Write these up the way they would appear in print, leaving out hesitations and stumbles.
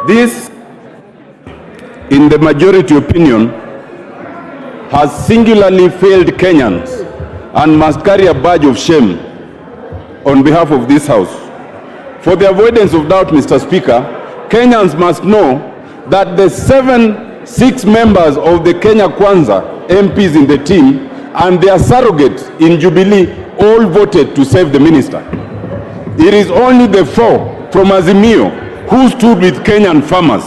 This, in the majority opinion, has singularly failed Kenyans and must carry a badge of shame on behalf of this House. For the avoidance of doubt, Mr. Speaker, Kenyans must know that the 6 members of the Kenya Kwanza MPs in the team and their surrogates in Jubilee all voted to save the minister. It is only the 4 from Azimio who stood with Kenyan farmers.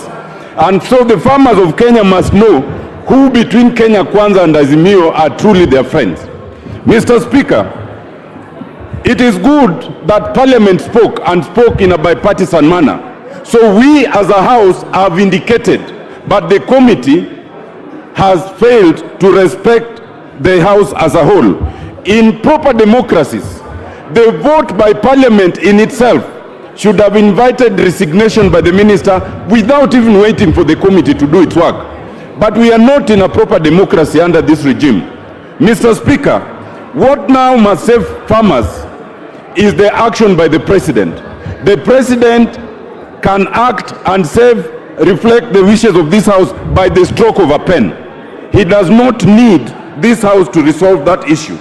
And so the farmers of Kenya must know who between Kenya Kwanza and Azimio are truly their friends. Mr. Speaker, it is good that Parliament spoke and spoke in a bipartisan manner. So we as a House have indicated, but the committee has failed to respect the House as a whole. In proper democracies, the vote by Parliament in itself should have invited resignation by the minister without even waiting for the committee to do its work. But we are not in a proper democracy under this regime. Mr. Speaker, what now must save farmers is the action by the president. The president can act and reflect the wishes of this House by the stroke of a pen. He does not need this House to resolve that issue.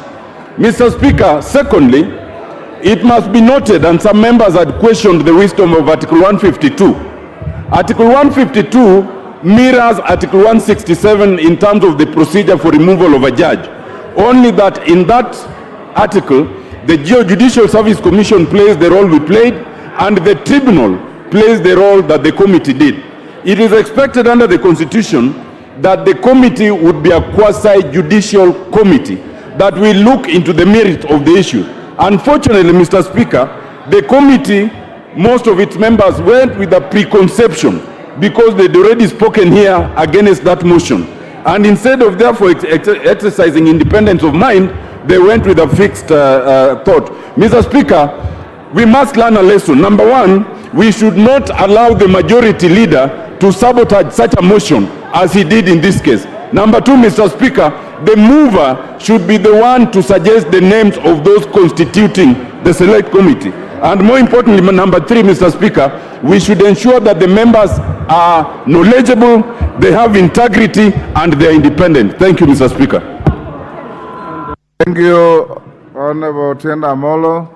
Mr. Speaker, secondly, it must be noted, and some members had questioned the wisdom of Article 152. Article 152 mirrors Article 167 in terms of the procedure for removal of a judge. Only that in that article, the Judicial Service Commission plays the role we played, and the tribunal plays the role that the committee did. It is expected under the Constitution that the committee would be a quasi-judicial committee that will look into the merit of the issue. Unfortunately, Mr. Speaker, the committee, most of its members went with a preconception because they'd already spoken here against that motion. And instead of therefore exercising independence of mind, they went with a fixed thought. Mr. Speaker, we must learn a lesson. Number one, we should not allow the majority leader to sabotage such a motion as he did in this case. Number two, Mr. Speaker, the mover should be the one to suggest the names of those constituting the select committee. And more importantly, number three, Mr. Speaker, we should ensure that the members are knowledgeable, they have integrity, and they are independent. Thank you, Mr. Speaker. Thank you, Honorable Atiende Amollo.